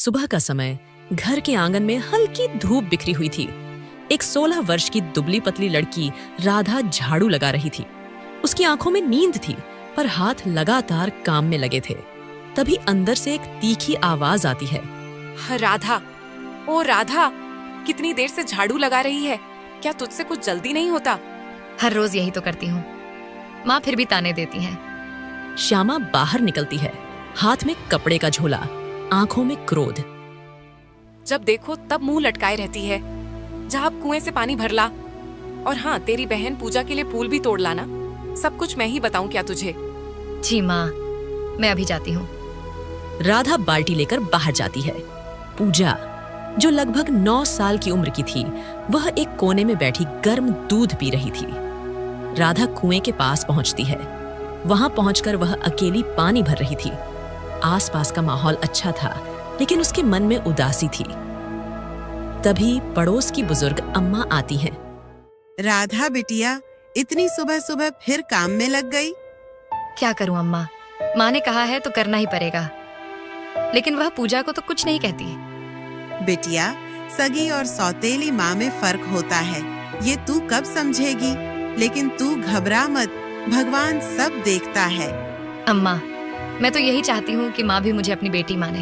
सुबह का समय, घर के आंगन में हल्की धूप बिखरी हुई थी। एक 16 वर्ष की दुबली पतली लड़की राधा झाड़ू लगा रही थी। उसकी आंखों में नींद थी, पर हाथ लगातार काम में लगे थे। तभी अंदर से एक तीखी आवाज आती है। राधा, ओ राधा, कितनी देर से झाड़ू लगा रही है? क्या तुझसे कुछ जल्दी नहीं होता? हर रोज यही तो करती हूँ। माँ फिर भी ताने देती हैं। श्यामा बाहर निकलती है, हाथ में कपड़े का झोला, आंखों में क्रोध। जब देखो तब मुंह लटकाए रहती है। जा अब कुएं से पानी भर ला। और हाँ, तेरी बहन पूजा के लिए फूल भी तोड़ लाना। सब कुछ मैं ही बताऊं क्या तुझे? जी माँ, मैं अभी जाती हूँ। राधा बाल्टी लेकर बाहर जाती है। पूजा, जो लगभग 9 साल की उम्र की थी, वह एक कोने में बैठी गर्म दूध पी रही थी। राधा कुएं के पास पहुंचती है। वहां पहुंचकर वह अकेली पानी भर रही थी। आसपास का माहौल अच्छा था, लेकिन उसके मन में उदासी थी। तभी पड़ोस की बुजुर्ग अम्मा आती हैं। राधा बिटिया, इतनी सुबह सुबह फिर काम में लग गई? क्या करूँ अम्मा, माँ ने कहा है तो करना ही पड़ेगा। लेकिन वह पूजा को तो कुछ नहीं कहती। बिटिया, सगी और सौतेली माँ में फर्क होता है, ये तू कब समझेगी? लेकिन तू घबरा मत, भगवान सब देखता है। अम्मा, मैं तो यही चाहती हूँ कि माँ भी मुझे अपनी बेटी माने।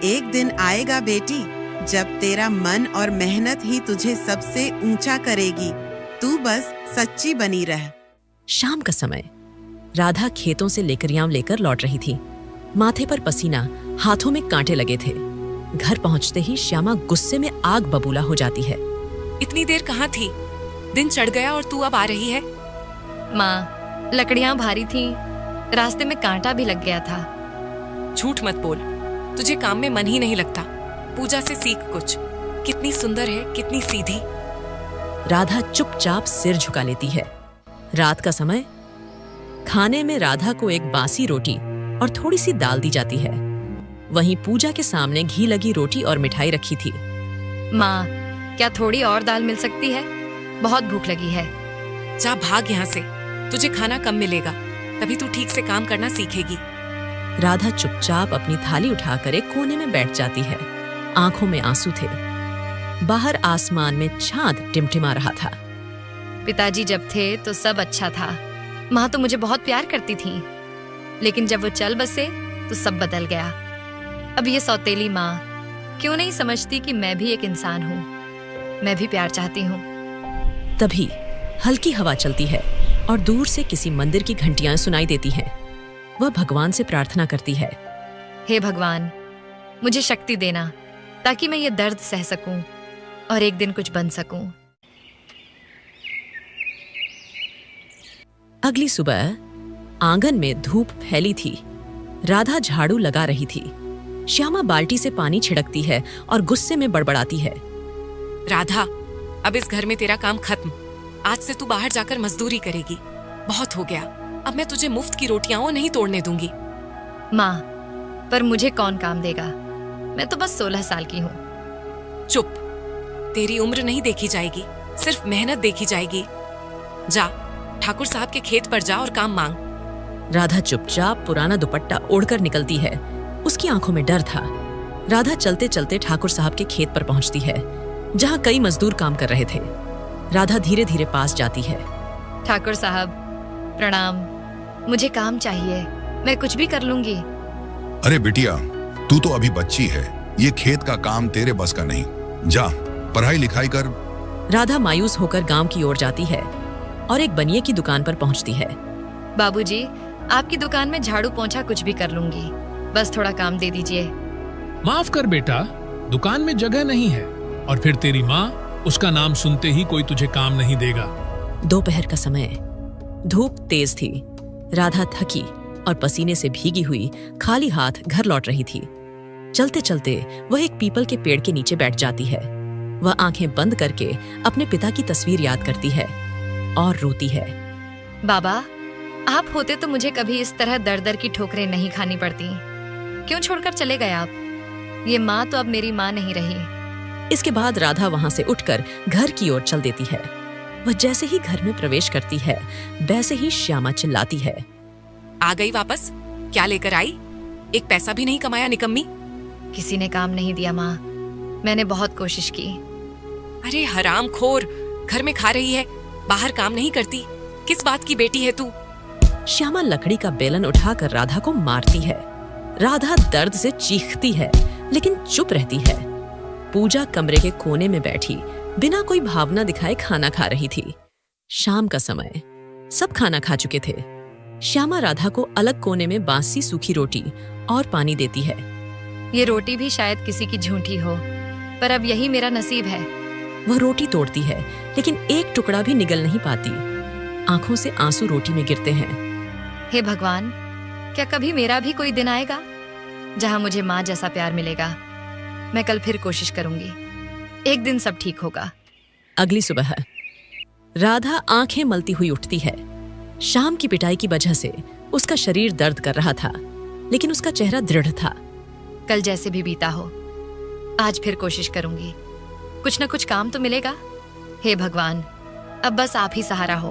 एक दिन आएगा बेटी, जब तेरा मन और मेहनत ही तुझे सबसे ऊंचा करेगी। तू बस सच्ची बनी रह। शाम का समय, राधा खेतों से लेकरियां लेकर लौट रही थी। माथे पर पसीना, हाथों में कांटे लगे थे। घर पहुंचते ही श्यामा गुस्से में आग बबूला हो जाती है। इतनी देर कहाँ थी? दिन चढ़ गया और तू अब आ रही है? माँ, लकड़ियाँ भारी थीं, रास्ते में कांटा भी लग गया था। झूठ मत बोल, तुझे काम में मन ही नहीं लगता। पूजा से सीख कुछ। कितनी सुंदर है, कितनी सीधी। राधा चुपचाप सिर झुका लेती है। रात का समय, खाने में राधा को एक बासी रोटी और थोड़ी सी दाल दी जाती है। वहीं पूजा के सामने घी लगी रोटी और मिठाई रखी थी। माँ, क्या थोड़ी और दाल मिल सकती है? बहुत भूख लगी है। जा भाग यहाँ से, तुझे खाना कम मिलेगा, तभी तू ठीक से काम करना सीखेगी। राधा चुपचाप अपनी थाली उठाकर एक कोने में बैठ जाती है। आंखों में आंसू थे। बाहर आसमान में चांद टिमटिमा रहा था। पिताजी जब थे तो सब अच्छा था। माँ तो मुझे बहुत प्यार करती थी, लेकिन जब वो चल बसे तो सब बदल गया। अब ये सौतेली माँ क्यों नहीं समझती कि मैं भी एक इंसान हूँ, मैं भी प्यार चाहती हूँ। तभी हल्की हवा चलती है और दूर से किसी मंदिर की घंटियां सुनाई देती हैं। वह भगवान से प्रार्थना करती है। हे भगवान, मुझे शक्ति देना ताकि मैं ये दर्द सह सकूं और एक दिन कुछ बन सकूं। अगली सुबह आंगन में धूप फैली थी। राधा झाड़ू लगा रही थी। श्यामा बाल्टी से पानी छिड़कती है और गुस्से में बड़बड़ाती है। राधा, अब इस घर में तेरा काम खत्म। आज से तू बाहर जाकर मजदूरी करेगी। बहुत हो गया, अब मैं तुझे मुफ्त की रोटियां नहीं तोड़ने दूंगी। माँ, पर मुझे कौन काम देगा? मैं तो बस 16 साल की हूँ। चुप, तेरी उम्र नहीं देखी जाएगी, सिर्फ मेहनत देखी जाएगी। जा, ठाकुर साहब के खेत पर जा और काम मांग। राधा चुपचाप पुराना दुपट्टा ओढ़कर निकलती है। उसकी आंखों में डर था। राधा चलते चलते ठाकुर साहब के खेत पर पहुंचती है, जहां कई मजदूर काम कर रहे थे। राधा धीरे धीरे पास जाती है। ठाकुर साहब, प्रणाम। मुझे काम चाहिए, मैं कुछ भी कर लूंगी। अरे बिटिया, तू तो अभी बच्ची है, ये खेत का काम तेरे बस का नहीं। जा, पढ़ाई लिखाई कर। राधा मायूस होकर गांव की ओर जाती है और एक बनिए की दुकान पर पहुंचती है। बाबूजी, आपकी दुकान में झाड़ू पोंछा कुछ भी कर लूंगी, बस थोड़ा काम दे दीजिए। माफ कर बेटा, दुकान में जगह नहीं है, और फिर तेरी माँ, उसका नाम सुनते ही कोई तुझे काम नहीं देगा। दोपहर का समय, धूप तेज थी। राधा थकी और पसीने से भीगी हुई खाली हाथ घर लौट रही थी। चलते चलते वह एक पीपल के पेड़ के नीचे बैठ जाती है। वह आंखें बंद करके अपने पिता की तस्वीर याद करती है और रोती है। बाबा, आप होते तो मुझे कभी इस तरह दर दर की ठोकरें नहीं खानी पड़ती। क्यों छोड़कर चले गए आप? ये माँ तो अब मेरी माँ नहीं रही। इसके बाद राधा वहां से उठकर घर की ओर चल देती है। वह जैसे ही घर में प्रवेश करती है, वैसे ही श्यामा चिल्लाती है। आ गई वापस? क्या लेकर आई? एक पैसा भी नहीं कमाया, निकम्मी। किसी ने काम नहीं दिया माँ। मैंने बहुत कोशिश की। अरे हरामखोर, घर में खा रही है, बाहर काम नहीं करती। किस बात की बेटी है तू? श्यामा लकड़ी का बेलन उठाकर राधा को मारती है। राधा दर्द से चीखती है लेकिन चुप रहती है। पूजा कमरे के कोने में बैठी बिना कोई भावना दिखाए खाना खा रही थी। शाम का समय, सब खाना खा चुके थे। श्यामा राधा को अलग कोने में बासी सूखी रोटी और पानी देती है। ये रोटी भी शायद किसी की झूठी हो, पर अब यही मेरा नसीब है। वह रोटी तोड़ती है लेकिन एक टुकड़ा भी निगल नहीं पाती। आंखों से आंसू रोटी में गिरते हैं। हे भगवान, क्या कभी मेरा भी कोई दिन आएगा जहां मुझे माँ जैसा प्यार मिलेगा? मैं कल फिर कोशिश करूंगी, एक दिन सब ठीक होगा। अगली सुबह राधा आंखें मलती हुई उठती है। शाम की पिटाई की वजह से उसका शरीर दर्द कर रहा था, लेकिन उसका चेहरा दृढ़ था। कल जैसे भी बीता हो, आज फिर कोशिश करूंगी। कुछ न कुछ काम तो मिलेगा। हे भगवान, अब बस आप ही सहारा हो।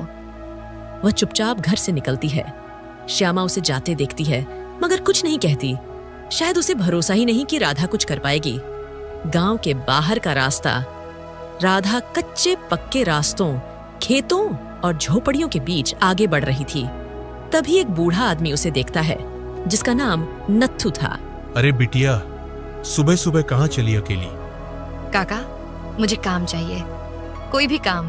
वह चुपचाप घर से निकलती है। श्यामा उसे जाते देखती है मगर कुछ नहीं कहती। शायद उसे भरोसा ही नहीं कि राधा कुछ कर पाएगी। गांव के बाहर का रास्ता, राधा कच्चे पक्के रास्तों, खेतों और झोपड़ियों के बीच आगे बढ़ रही थी। तभी एक बूढ़ा आदमी उसे देखता है जिसका नाम नत्थू था। अरे बिटिया, सुबह सुबह कहाँ चली अकेली? काका, मुझे काम चाहिए, कोई भी काम।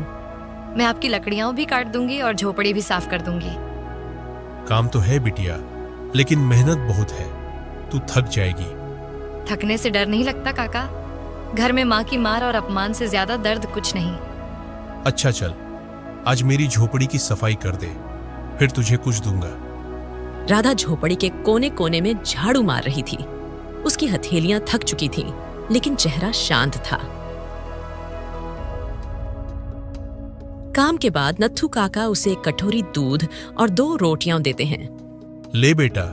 मैं आपकी लकड़ियां भी काट दूंगी और झोपड़ी भी साफ कर दूंगी। काम तो है बिटिया, लेकिन मेहनत बहुत है, तू थक जाएगी। थकने से डर नहीं लगता काका? घर में माँ की मार और अपमान से ज्यादा दर्द कुछ नहीं। अच्छा चल, आज मेरी झोपड़ी की सफाई कर दे, फिर तुझे कुछ दूंगा। राधा झोपड़ी के कोने कोने में झाड़ू मार रही थी। उसकी हथेलियां थक चुकी थीं, लेकिन चेहरा शांत था। काम के बाद नत्थू काका उसे एक कटोरी दूध और 2 रोटियां देते हैं। ले बेटा,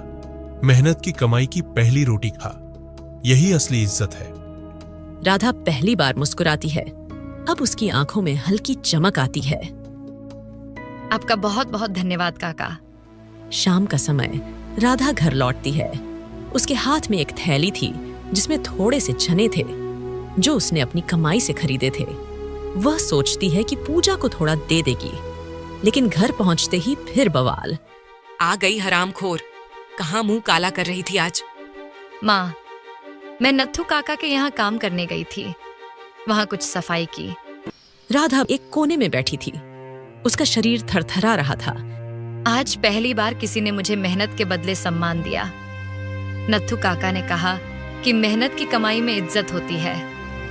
मेहनत की कमाई की पहली रोटी खा, यही असली इज्जत है। राधा पहली बार मुस्कुराती है। अब उसकी आंखों में हल्की चमक आती है। आपका बहुत बहुत धन्यवाद काका। शाम का समय, राधा घर लौटती है। उसके हाथ में एक थैली थी जिसमें थोड़े से चने थे जो उसने अपनी कमाई से खरीदे थे। वह सोचती है कि पूजा को थोड़ा दे देगी, लेकिन घर पहुंचते ही फिर बवाल। आ गई हरामखोर, कहाँ मुंह काला कर रही थी आज? माँ, मैं नत्थू काका के यहाँ काम करने गई थी, वहां कुछ सफाई की। राधा एक कोने में बैठी थी। उसका शरीर थरथरा रहा था। आज पहली बार किसी ने मुझे मेहनत के बदले सम्मान दिया। नत्थू काका ने कहा कि मेहनत की कमाई में इज्जत होती है।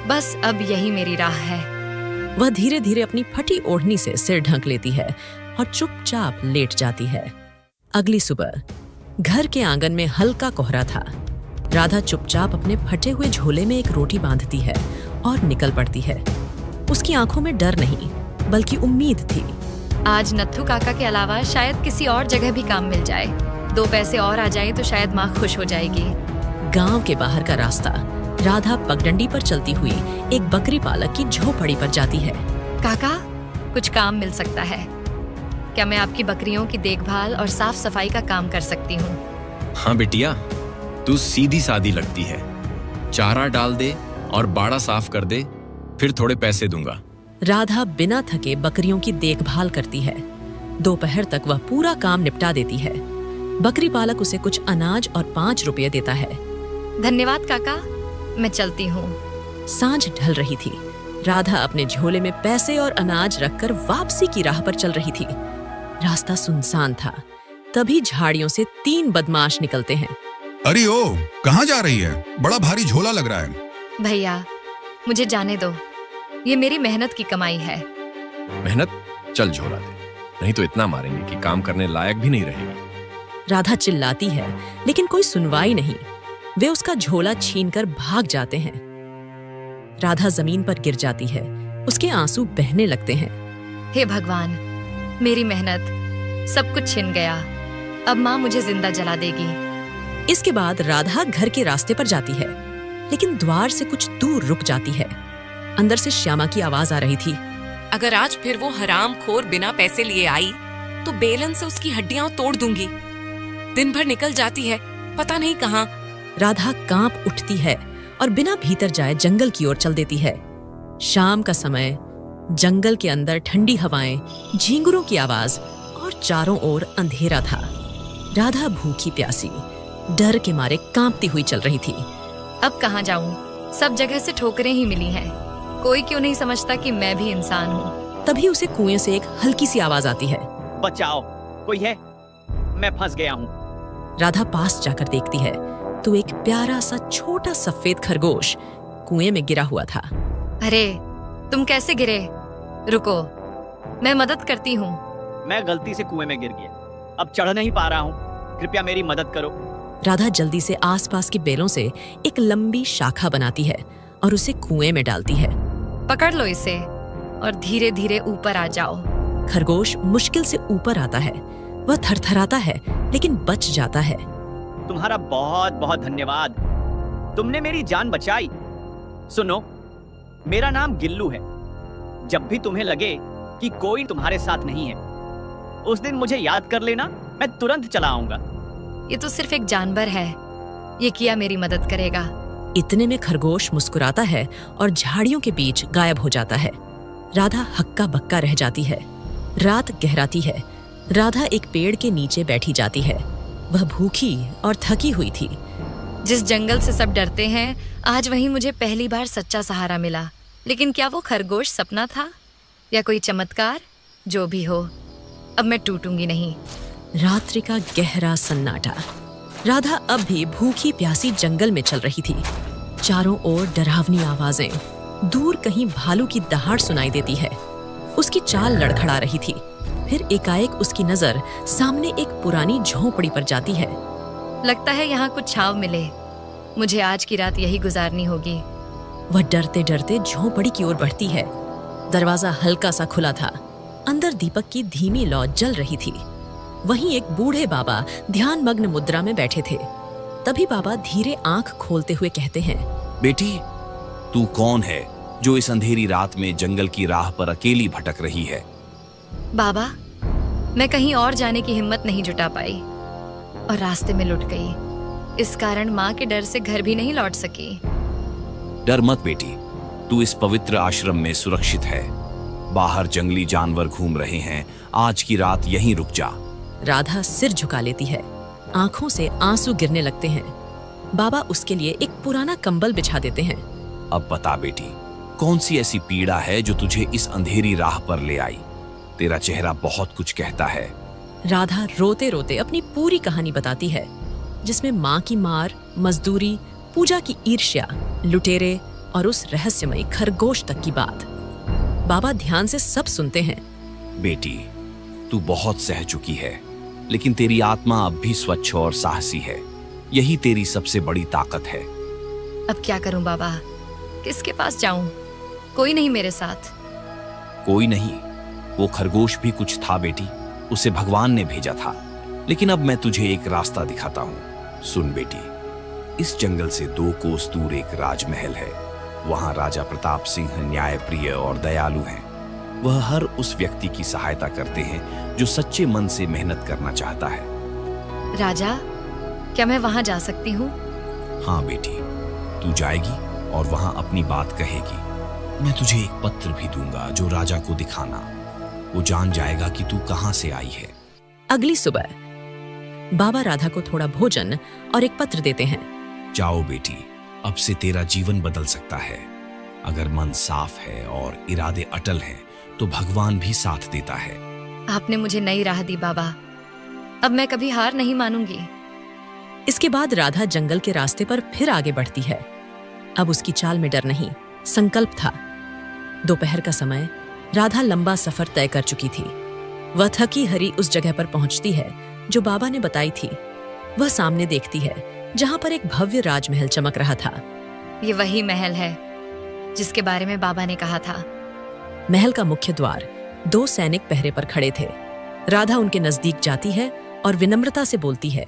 बस अब यही मेरी राह है। वह धीरे धीरे अपनी फटी ओढ़नी से सिर ढक लेती है और चुपचाप लेट जाती है। अगली सुबह घर के आंगन में हल्का कोहरा था। राधा चुपचाप अपने फटे हुए झोले में एक रोटी बांधती है और निकल पड़ती है। उसकी आंखों में डर नहीं, बल्कि उम्मीद थी। आज नत्थू काका के अलावा शायद किसी और जगह भी काम मिल जाए। 2 पैसे और आ जाए तो शायद माँ खुश हो जाएगी। गांव के बाहर का रास्ता, राधा पगडंडी पर चलती हुई एक बकरी पालक की झोपड़ी पर जाती है। काका, कुछ काम मिल सकता है क्या? मैं आपकी बकरियों की देखभाल और साफ सफाई का काम कर सकती हूँ। हाँ बिटिया, तू सीधी सादी लगती है। चारा डाल दे और बाड़ा साफ कर दे, फिर थोड़े पैसे दूंगा। राधा बिना थके बकरियों की देखभाल करती है। दोपहर तक वह पूरा काम निपटा देती है। बकरी पालक उसे कुछ अनाज और 5 रुपये देता है। धन्यवाद काका, मैं चलती हूँ। सांझ ढल रही थी। राधा अपने झोले में पैसे और अनाज रखकर वापसी की राह पर चल रही थी। रास्ता सुनसान था। तभी झाड़ियों से 3 बदमाश निकलते हैं। अरे ओ, कहाँ जा रही है? बड़ा भारी झोला लग रहा है। भैया, मुझे जाने दो, ये मेरी मेहनत की कमाई है। मेहनत? चल झोला दे, नहीं तो इतना मारेंगे कि काम करने लायक भी नहीं रहेगी। राधा चिल्लाती है, लेकिन कोई सुनवाई नहीं। वे उसका झोला छीनकर भाग जाते हैं। राधा जमीन पर गिर जाती है। उसके आंसू बहने लगते हैं। हे भगवान, मेरी मेहनत सब कुछ छिन गया। अब माँ मुझे जिंदा जला देगी। इसके बाद राधा घर के रास्ते पर जाती है, लेकिन द्वार से कुछ दूर रुक जाती है। अंदर से श्यामा की आवाज आ रही थी। अगर आज फिर वो हरामखोर बिना पैसे लिए आई तो बेलन से उसकी हड्डियां तोड़ दूंगी। दिन भर निकल जाती है, पता नहीं कहाँ। राधा कांप उठती है और बिना भीतर जाए जंगल की ओर चल देती है। शाम का समय, जंगल के अंदर ठंडी हवाएं, झींगुरों की आवाज और चारों ओर अंधेरा था। राधा भूखी प्यासी, डर के मारे कांपती हुई चल रही थी। अब कहाँ जाऊं? सब जगह से ठोकरें ही मिली हैं। कोई क्यों नहीं समझता कि मैं भी इंसान हूँ। तभी उसे कुएं से एक हल्की सी आवाज आती है। बचाओ, कोई है? मैं फंस गया हूँ। राधा पास जाकर देखती है तो एक प्यारा सा छोटा सफेद खरगोश कुएं में गिरा हुआ था। अरे, तुम कैसे गिरे? रुको, मैं मदद करती हूँ। मैं गलती से कुएं में गिर गया, अब चढ़ नहीं पा रहा हूँ, कृपया मेरी मदद करो। राधा जल्दी से आसपास के बेलों से एक लंबी शाखा बनाती है और उसे कुएं में डालती है। पकड़ लो इसे और धीरे धीरे ऊपर आ जाओ। खरगोश मुश्किल से ऊपर आता है। वह थरथराता है लेकिन बच जाता है। तुम्हारा बहुत बहुत धन्यवाद, तुमने मेरी जान बचाई। सुनो, मेरा नाम गिल्लू है। जब भी तुम्हें लगे कि कोई तुम्हारे साथ नहीं है, उस दिन मुझे याद कर लेना, मैं तुरंत चला आऊंगा। ये तो सिर्फ एक जानवर है, ये किया मेरी मदद करेगा। इतने में खरगोश मुस्कुराता है और झाड़ियों के बीच गायब हो जाता है। राधा हक्का बक्का रह जाती है। रात गहराती है। राधा एक पेड़ के नीचे बैठी जाती है। वह भूखी और थकी हुई थी। जिस जंगल से सब डरते हैं, आज वहीं मुझे पहली बार सच्चा सहारा मिला। लेकिन क्या वो खरगोश सपना था या कोई चमत्कार? जो भी हो, अब मैं टूटूंगी नहीं। रात्रि का गहरा सन्नाटा। राधा अब भी भूखी प्यासी जंगल में चल रही थी। चारों ओर डरावनी आवाजें, दूर कहीं भालू की दहाड़ सुनाई देती है। उसकी चाल लड़खड़ा रही थी। फिर एकाएक उसकी नजर सामने एक पुरानी झोंपड़ी पर जाती है। लगता है यहाँ कुछ छांव मिले। मुझे आज की रात यही गुजारनी होगी। वह डरते डरते झोंपड़ी की ओर बढ़ती है। दरवाजा हल्का सा खुला था। अंदर दीपक की धीमी लौ जल रही थी। वहीं एक बूढ़े बाबा ध्यान मग्न मुद्रा में बैठे थे। तभी बाबा धीरे आंख खोलते हुए कहते हैं, बेटी, तू कौन है जो इस अंधेरी रात में जंगल की राह पर अकेली भटक रही है? बाबा, मैं कहीं और जाने की हिम्मत नहीं जुटा पाई और रास्ते में लुट गई। इस कारण माँ के डर से घर भी नहीं लौट सकी। डर मत बेटी, तू इस पवित्र आश्रम में सुरक्षित है। बाहर जंगली जानवर घूम रहे हैं, आज की रात यहीं रुक जा। राधा सिर झुका लेती है। आंखों से आंसू गिरने लगते हैं। बाबा उसके लिए एक पुराना कंबल बिछा देते हैं। अब बता बेटी, कौन सी ऐसी पीड़ा है जो तुझे इस अंधेरी राह पर ले आई? तेरा चेहरा बहुत कुछ कहता है। राधा रोते रोते अपनी पूरी कहानी बताती है, जिसमें माँ की मार, मजदूरी, पूजा की ईर्ष्या, लुटेरे और उस रहस्यमयी खरगोश तक की बात। बाबा ध्यान से सब सुनते हैं। बेटी, तू बहुत सह चुकी है, लेकिन तेरी आत्मा अब भी स्वच्छ और साहसी है। यही तेरी सबसे बड़ी ताकत है। अब क्या करूं बाबा? किसके पास जाऊं? कोई नहीं मेरे साथ। कोई नहीं, वो खरगोश भी कुछ था बेटी, उसे भगवान ने भेजा था। लेकिन अब मैं तुझे एक रास्ता दिखाता हूँ। सुन बेटी, इस जंगल से 2 कोस दूर एक राजमहल है। वहाँ राजा प्रताप सिंह न्यायप्रिय और दयालु हैं। वह हर उस व्यक्ति की सहायता करते हैं जो सच्चे मन से मेहनत करना चाहता है। राजा, क्या मैं वहां जा सकती हूँ? हाँ बेटी, तू जाएगी और वहां अपनी बात कहेगी। मैं तुझे एक पत्र भी दूंगा जो राजा को दिखाना। वो जान जाएगा कि तू कहां से आई है। अगली सुबह बाबा राधा को थोड़ा भोजन और एक पत्र देते हैं। जाओ बेटी, अब से तेरा जीवन बदल सकता है। अगर मन साफ है और इरादे अटल हैं, तो भगवान भी साथ देता है। आपने मुझे नई राह दी बाबा। अब मैं कभी हार नहीं मानूंगी। इसके बाद राधा जंगल के रास्ते पर फिर आगे बढ़ती है। अब उसकी चाल में डर नहीं, संकल्प था। दोपहर का समय, राधा लंबा सफर तय कर चुकी थी। वह थकी हरी उस जगह पर पहुंचती है जो बाबा ने बताई थी। वह सामने देखती है जहां पर एक भव्य राजमहल चमक रहा था। ये वही महल है जिसके बारे में बाबा ने कहा था। महल का मुख्य द्वार 2 सैनिक पहरे पर खड़े थे। राधा उनके नजदीक जाती है और विनम्रता से बोलती है,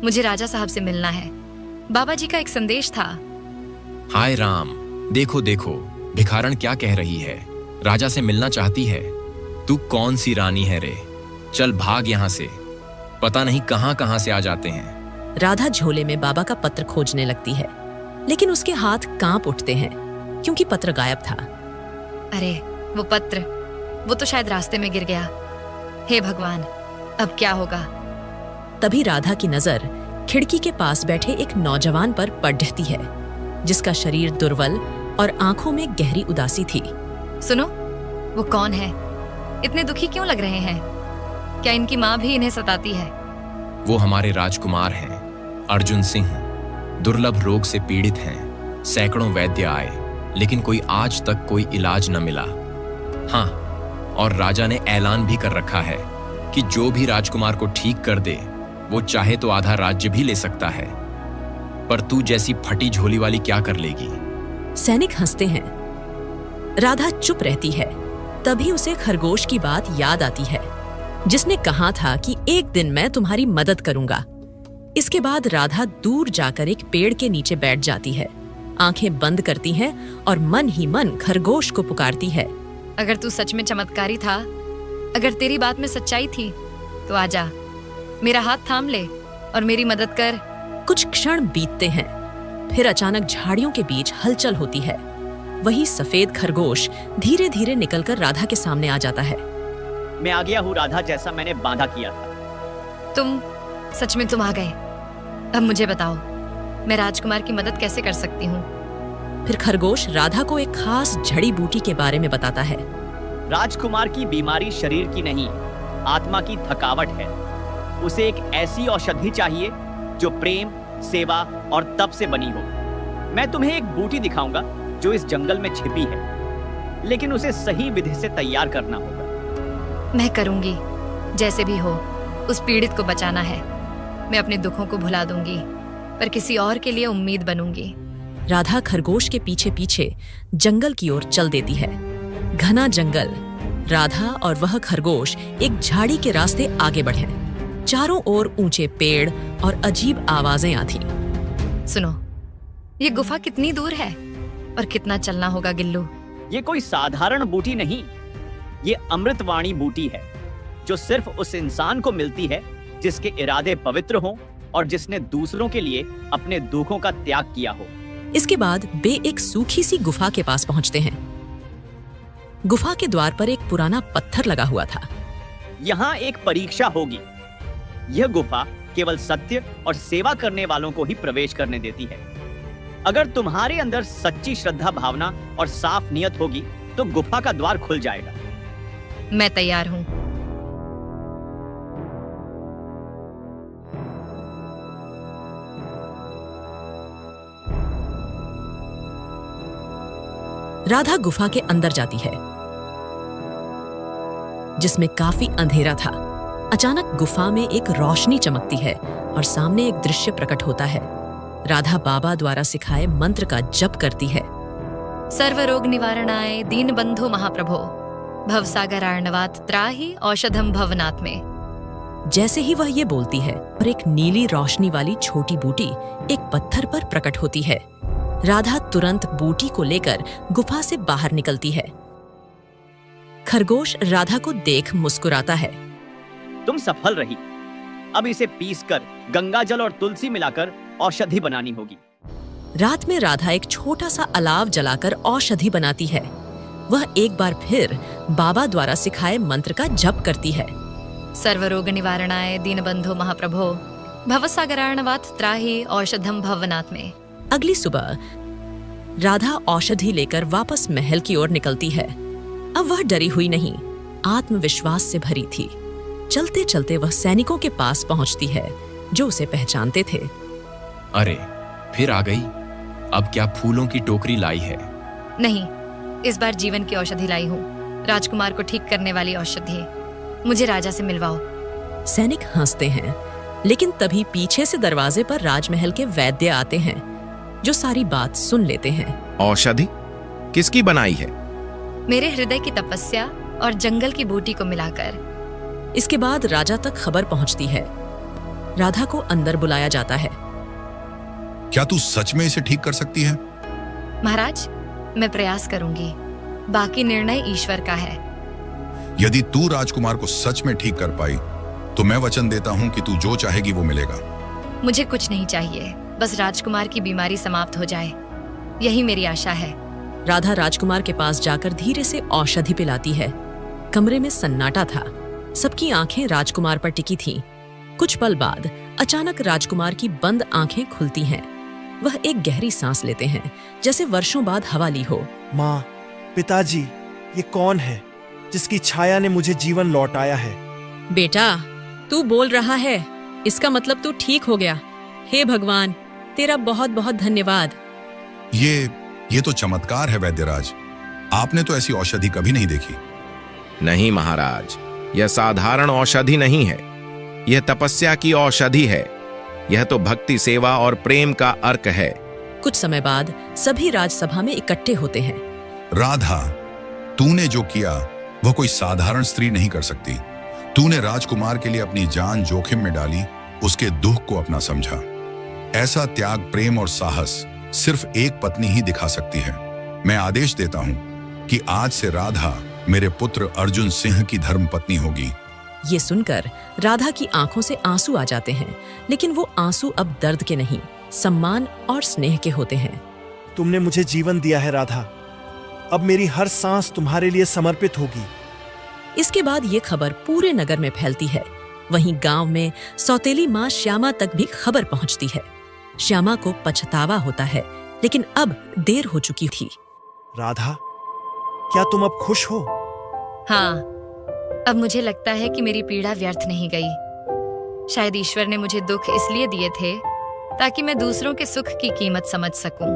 मुझे राजा साहब से मिलना है। बाबा जी का एक संदेश था। हाय राम, देखो देखो, भिखारन क्या कह रही है। राजा से मिलना चाहती है। तू कौन सी रानी है रे? चल भाग यहाँ से, पता नहीं कहाँ कहाँ से आ जाते हैं। राधा झोले में बाबा का पत्र खोजने लगती है। लेकिन उसके हाथ कांप उठते हैं क्योंकि पत्र गायब था। अरे वो पत्र, वो तो शायद रास्ते में गिर गया। हे भगवान, अब क्या होगा? तभी राधा की नजर खिड़की के पास बैठे एक नौजवान पर पड़ती है, जिसका शरीर दुर्बल और आंखों में गहरी उदासी थी। सुनो, वो कौन है? इतने दुखी क्यों लग रहे हैं? क्या इनकी माँ भी इन्हें सताती है? वो हमारे राजकुमार हैं, अर्जुन सिंह। दुर्लभ रोग से पीड़ित हैं। सैकड़ों वैद्य आए, लेकिन कोई आज तक कोई इलाज न मिला। हाँ, और राजा ने ऐलान भी कर रखा है कि जो भी राजकुमार को ठीक कर दे, वो चाहे तो आधा राज्य भी ले सकता है। पर तू जैसी फटी झोली वाली क्या कर लेगी? सैनिक हंसते हैं। राधा चुप रहती है। तभी उसे खरगोश की बात याद आती है, जिसने कहा था कि एक दिन मैं तुम्हारी मदद करूंगा। इसके बाद राधा दूर जाकर एक पेड़ के नीचे बैठ जाती है, आंखें बंद करती है और मन ही मन खरगोश को पुकारती है। अगर तू सच में चमत्कारी था, अगर तेरी बात में सच्चाई थी, तो आजा, मेरा हाथ थाम ले और मेरी मदद कर। कुछ क्षण बीतते हैं, फिर अचानक झाड़ियों के बीच हलचल होती है। वही सफेद खरगोश धीरे धीरे निकलकर राधा के सामने आ जाता है। मैं आ गया हूँ राधा, जैसा मैंने वादा किया था। तुम सच में तुम आ गए। अब मुझे बताओ, मैं राजकुमार की मदद कैसे कर सकती हूँ? फिर खरगोश राधा को एक खास जड़ी बूटी के बारे में बताता है। राजकुमार की बीमारी शरीर की नहीं, आत्मा की थकावट है। उसे एक ऐसी औषधि चाहिए जो प्रेम, सेवा और तप से बनी हो। मैं तुम्हें एक बूटी दिखाऊंगा जो इस जंगल में छिपी है, लेकिन उसे सही विधि से तैयार करना होगा। मैं करूंगी, जैसे भी हो। उस पीड़ित को बचाना है। मैं अपने दुखों को भुला दूंगी, पर किसी और के लिए उम्मीद बनूंगी। राधा खरगोश के पीछे पीछे जंगल की ओर चल देती है। घना जंगल। राधा और वह खरगोश एक झाड़ी के रास्ते आगे बढ़े। चारों ओर ऊंचे पेड़ और अजीब आवाजें आती। सुनो, ये गुफा कितनी दूर है और कितना चलना होगा गिल्लू? ये कोई साधारण बूटी नहीं, ये अमृतवाणी बूटी है, जो सिर्फ उस इंसान को मिलती है जिसके इरादे पवित्र हों और जिसने दूसरों के लिए अपने दुखों का त्याग किया हो। इसके बाद वे एक सूखी सी गुफा के पास पहुंचते हैं। गुफा के द्वार पर एक पुराना पत्थर लगा हुआ था। यहाँ एक परीक्षा होगी। यह गुफा केवल सत्य और सेवा करने वालों को ही प्रवेश करने देती है। अगर तुम्हारे अंदर सच्ची श्रद्धा भावना और साफ नियत होगी, तो गुफा का द्वार खुल जाएगा। मैं तैयार हूँ। राधा गुफा के अंदर जाती है, जिसमें काफी अंधेरा था। अचानक गुफा में एक रोशनी चमकती है और सामने एक दृश्य प्रकट होता है। राधा बाबा द्वारा सिखाए मंत्र का जप करती है। सर्व रोग निवारणाय दीन बंधु महाप्रभो, भवसागरार्णवात त्राहि औषधम भवनात् में। जैसे ही वह ये बोलती है, और एक नीली रोशनी वाली छोटी बूटी एक पत्थर पर प्रकट होती है। राधा तुरंत बूटी को लेकर गुफा से बाहर निकलती है। खरगोश राधा को देख मुस्कुराता है। तुम सफल रही। अब इसे पीसकर गंगा जल और तुलसी मिलाकर औषधि बनानी होगी। रात में राधा एक छोटा सा अलाव जलाकर औषधि बनाती है। वह एक बार फिर बाबा द्वारा सिखाए मंत्र का जप करती है। सर्व रोग निवारणाय दीनबंधो महाप्रभो, भवसागरार्णवात त्राहि औषधम भवनात् में। अगली सुबह राधा औषधि लेकर वापस महल की ओर निकलती है। अब वह डरी हुई नहीं, आत्मविश्वास से भरी थी। चलते चलते वह सैनिकों के पास पहुंचती है, जो उसे पहचानते थे। अरे, फिर आ गई। अब क्या फूलों की टोकरी लाई है? नहीं, इस बार जीवन की औषधि लाई हूँ। राजकुमार को ठीक करने वाली औषधि। मुझे राजा से मिलवाओ। सैनिक हंसते हैं, लेकिन तभी पीछे से दरवाजे पर राजमहल के वैद्य आते हैं, जो सारी बात सुन लेते हैं। औषधि किसकी बनाई है? मेरे हृदय की तपस्या और जंगल की बूटी को मिलाकर। इसके बाद राजा तक खबर पहुंचती है। राधा को अंदर बुलाया जाता है। क्या तू सच में इसे ठीक कर सकती है? महाराज, मैं प्रयास करूंगी। बाकी निर्णय ईश्वर का है। यदि तू राजकुमार को सच में ठीक कर पाई, तो मैं वचन देता हूँ कि तू जो चाहेगी वो मिलेगा। मुझे कुछ नहीं चाहिए, बस राजकुमार की बीमारी समाप्त हो जाए, यही मेरी आशा है। राधा राजकुमार के पास जाकर धीरे से औषधि पिलाती है। कमरे में सन्नाटा था। सबकी आंखें राजकुमार पर टिकी थीं। कुछ पल बाद अचानक राजकुमार की बंद आंखें खुलती हैं। वह एक गहरी सांस लेते हैं, जैसे वर्षों बाद हवा ली हो। माँ, पिताजी, ये कौन है जिसकी छाया ने मुझे जीवन लौटाया है? बेटा, तू बोल रहा है, इसका मतलब तू ठीक हो गया। हे भगवान, तेरा बहुत बहुत धन्यवाद। ये तो चमत्कार है वैद्यराज। आपने तो ऐसी औषधि कभी नहीं देखी। नहीं महाराज, यह साधारण औषधि नहीं है, यह तपस्या की औषधि है। यह तो भक्ति, सेवा और प्रेम का अर्क है। कुछ समय बाद सभी राजसभा में इकट्ठे होते हैं। राधा, तूने जो किया वह कोई साधारण स्त्री नहीं कर सकती। तूने राजकुमार के लिए अपनी जान जोखिम में डाली, उसके दुख को अपना समझा। ऐसा त्याग, प्रेम और साहस सिर्फ एक पत्नी ही दिखा सकती है। मैं आदेश देता हूं कि आज से राधा मेरे पुत्र अर्जुन सिंह की धर्मपत्नी होगी। ये सुनकर राधा की आंखों से आंसू आ जाते हैं, लेकिन वो आंसू अब दर्द के नहीं, सम्मान और स्नेह के होते हैं। तुमने मुझे जीवन दिया है राधा, अब मेरी हर सांस तुम्हारे लिए समर्पित होगी। इसके बाद ये खबर पूरे नगर में फैलती है। वहीं गांव में सौतेली माँ श्यामा तक भी खबर पहुंचती है। श्यामा को पछतावा होता है, लेकिन अब देर हो चुकी थी। राधा, क्या तुम अब खुश हो? हाँ, अब मुझे लगता है कि मेरी पीड़ा व्यर्थ नहीं गई। शायद ईश्वर ने मुझे दुख इसलिए दिए थे ताकि मैं दूसरों के सुख की कीमत समझ सकूं।